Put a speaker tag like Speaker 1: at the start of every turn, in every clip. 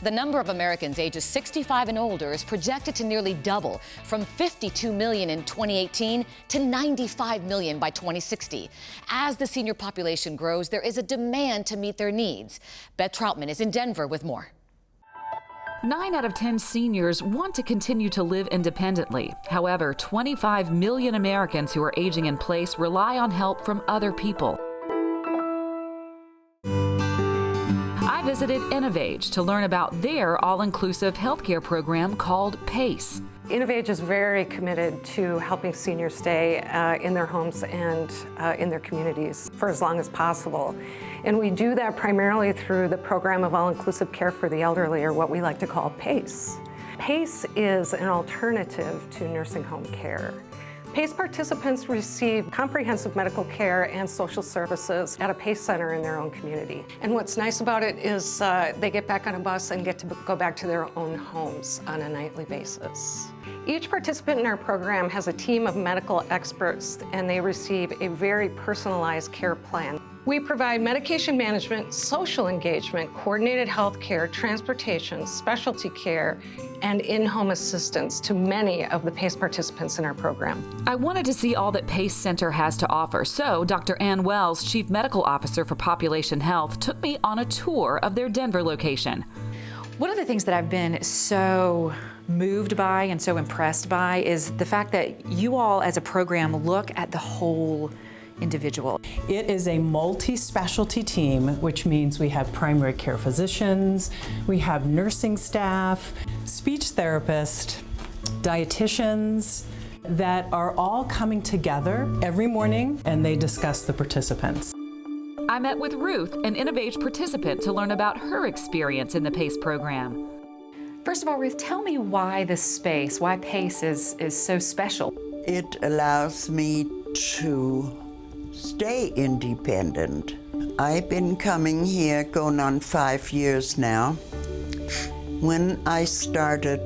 Speaker 1: The number of Americans ages 65 and older is projected to nearly double, from 52 million in 2018 to 95 million by 2060. As the senior population grows, there is a demand to meet their needs. Beth Troutman is in Denver with more.
Speaker 2: 9 out of 10 seniors want to continue to live independently. However, 25 million Americans who are aging in place rely on help from other people. I visited InnovAge to learn about their all-inclusive healthcare program called PACE.
Speaker 3: InnovAge is very committed to helping seniors stay in their homes and in their communities for as long as possible. And we do that primarily through the program of all-inclusive care for the elderly, or what we like to call PACE. PACE is an alternative to nursing home care. PACE participants receive comprehensive medical care and social services at a PACE center in their own community. And what's nice about it is they get back on a bus and get to go back to their own homes on a nightly basis. Each participant in our program has a team of medical experts, and they receive a very personalized care plan. We provide medication management, social engagement, coordinated health care, transportation, specialty care, and in-home assistance to many of the PACE participants in our program.
Speaker 2: I wanted to see all that PACE Center has to offer, so Dr. Ann Wells, Chief Medical Officer for Population Health, took me on a tour of their Denver location.
Speaker 4: One of the things that I've been so moved by and so impressed by is the fact that you all as a program look at the whole individual.
Speaker 5: It is a multi-specialty team, which means we have primary care physicians, we have nursing staff, speech therapists, dietitians, that are all coming together every morning, and they discuss the participants.
Speaker 2: I met with Ruth, an InnovAge participant, to learn about her experience in the PACE program.
Speaker 4: First of all, Ruth, tell me why this space, why PACE is so special.
Speaker 6: It allows me to stay independent. I've been coming here going on 5 years now. When I started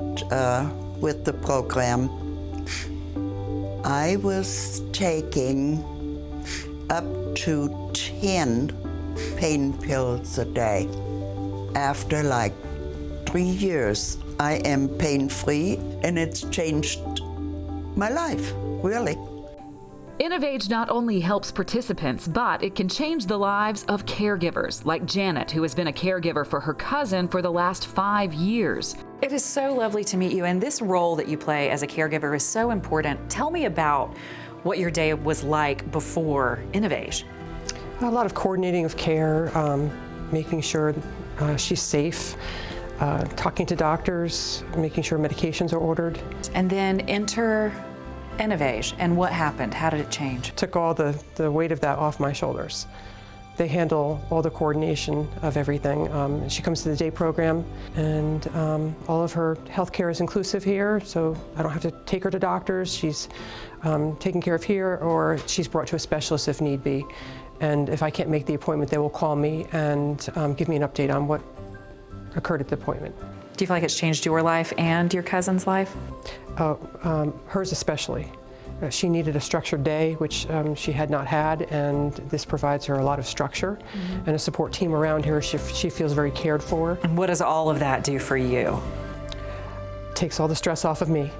Speaker 6: with the program, I was taking up to 10 pain pills a day. After like 3 years, I am pain-free, and it's changed my life, really.
Speaker 2: InnovAge not only helps participants, but it can change the lives of caregivers, like Janet, who has been a caregiver for her cousin for the last 5 years.
Speaker 4: It is so lovely to meet you, and this role that you play as a caregiver is so important. Tell me about what your day was like before InnovAge.
Speaker 3: A lot of coordinating of care, making sure she's safe, talking to doctors, making sure medications are ordered.
Speaker 4: And then enter InnovAge, and what happened? How did it change?
Speaker 3: Took all the weight of that off my shoulders. They handle all the coordination of everything. She comes to the day program, and all of her health care is inclusive here, so I don't have to take her to doctors. She's taken care of here, or she's brought to a specialist if need be. And if I can't make the appointment, they will call me and give me an update on what occurred at the appointment.
Speaker 4: Do you feel like it's changed your life and your cousin's life?
Speaker 3: Hers especially. She needed a structured day, which she had not had, and this provides her a lot of structure and a support team around her. She feels very cared for.
Speaker 4: And what does all of that do for you?
Speaker 3: Takes all the stress off of me,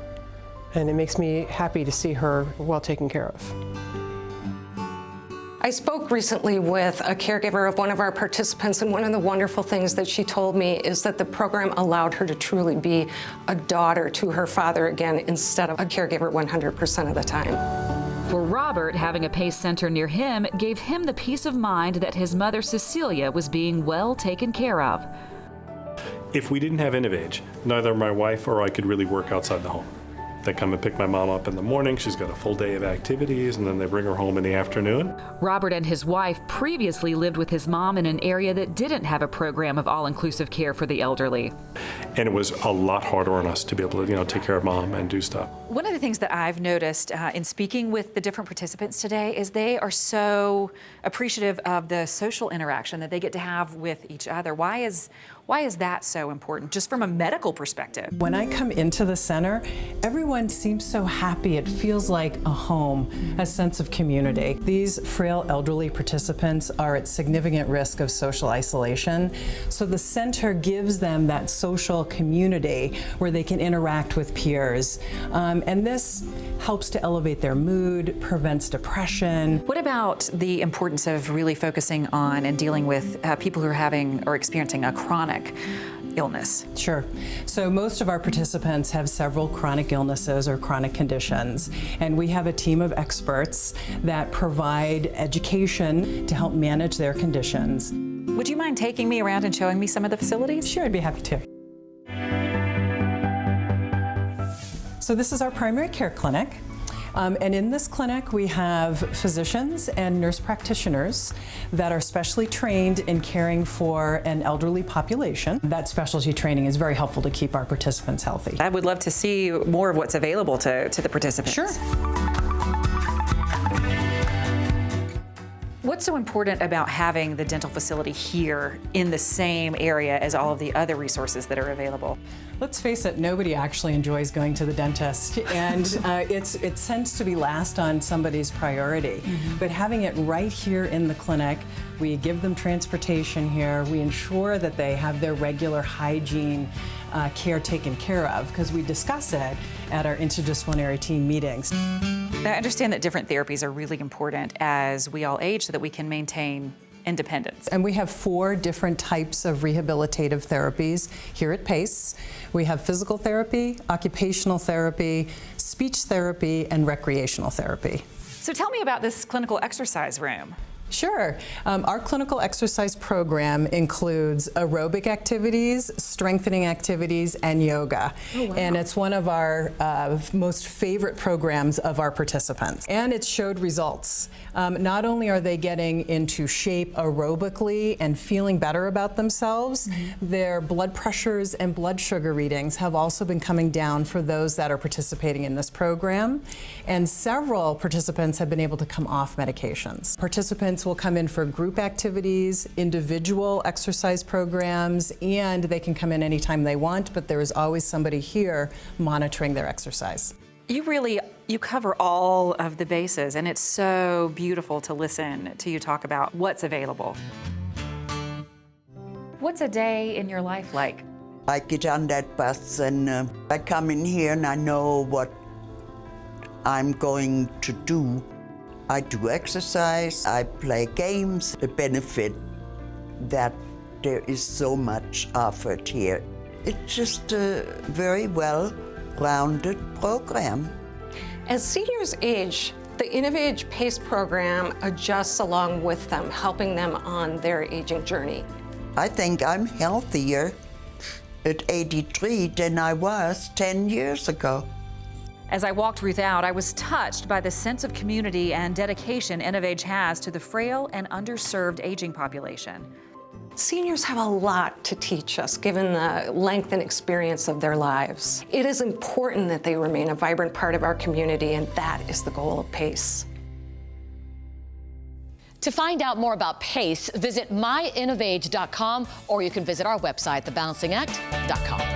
Speaker 3: and it makes me happy to see her well taken care of. I spoke recently with a caregiver of one of our participants, and one of the wonderful things that she told me is that the program allowed her to truly be a daughter to her father again, instead of a caregiver 100% of the time.
Speaker 2: For Robert, having a PACE center near him gave him the peace of mind that his mother Cecilia was being well taken care of.
Speaker 7: If we didn't have InnovAge, neither my wife or I could really work outside the home. They come and pick my mom up in the morning. She's got a full day of activities, and then they bring her home in the afternoon.
Speaker 2: Robert and his wife previously lived with his mom in an area that didn't have a program of all-inclusive care for the elderly.
Speaker 7: And it was a lot harder on us to be able to, take care of mom and do stuff.
Speaker 4: One of the things that I've noticed in speaking with the different participants today is they are so appreciative of the social interaction that they get to have with each other. Why is that so important, just from a medical perspective?
Speaker 5: When I come into the center, everyone everyone seems so happy. It feels like a home, a sense of community. These frail elderly participants are at significant risk of social isolation, so the center gives them that social community where they can interact with peers. And this helps to elevate their mood, prevents depression.
Speaker 4: What about the importance of really focusing on and dealing with people who are having or experiencing a chronic illness?
Speaker 5: Sure. So most of our participants have several chronic illnesses or chronic conditions, and we have a team of experts that provide education to help manage their conditions.
Speaker 4: Would you mind taking me around and showing me some of the facilities?
Speaker 5: Sure, I'd be happy to. So this is our primary care clinic. And in this clinic, we have physicians and nurse practitioners that are specially trained in caring for an elderly population. That specialty training is very helpful to keep our participants healthy.
Speaker 4: I would love to see more of what's available to the participants.
Speaker 5: Sure.
Speaker 4: What's so important about having the dental facility here in the same area as all of the other resources that are available?
Speaker 5: Let's face it, nobody actually enjoys going to the dentist, and it tends to be last on somebody's priority. But having it right here in the clinic, we give them transportation here, we ensure that they have their regular hygiene care taken care of, because we discuss it at our interdisciplinary team meetings.
Speaker 4: I understand that different therapies are really important as we all age so that we can maintain independence.
Speaker 5: And we have 4 different types of rehabilitative therapies here at PACE. We have physical therapy, occupational therapy, speech therapy, and recreational therapy.
Speaker 4: So tell me about this clinical exercise room.
Speaker 5: Sure. Our clinical exercise program includes aerobic activities, strengthening activities, and yoga. Oh, wow. And it's one of our most favorite programs of our participants. And it showed results. Not only are they getting into shape aerobically and feeling better about themselves, their blood pressures and blood sugar readings have also been coming down for those that are participating in this program. And several participants have been able to come off medications. Participants will come in for group activities, individual exercise programs, and they can come in anytime they want, but there is always somebody here monitoring their exercise.
Speaker 4: You cover all of the bases, and it's so beautiful to listen to you talk about what's available. What's a day in your life like?
Speaker 6: I get on that bus and I come in here and I know what I'm going to do. I do exercise, I play games. The benefit that there is so much offered here. It's just a very well-rounded program.
Speaker 3: As seniors age, the InnovAge PACE program adjusts along with them, helping them on their aging journey.
Speaker 6: I think I'm healthier at 83 than I was 10 years ago.
Speaker 4: As I walked Ruth out, I was touched by the sense of community and dedication InnovAge has to the frail and underserved aging population.
Speaker 3: Seniors have a lot to teach us, given the length and experience of their lives. It is important that they remain a vibrant part of our community, and that is the goal of PACE.
Speaker 1: To find out more about PACE, visit myinnovage.com, or you can visit our website, thebalancingact.com.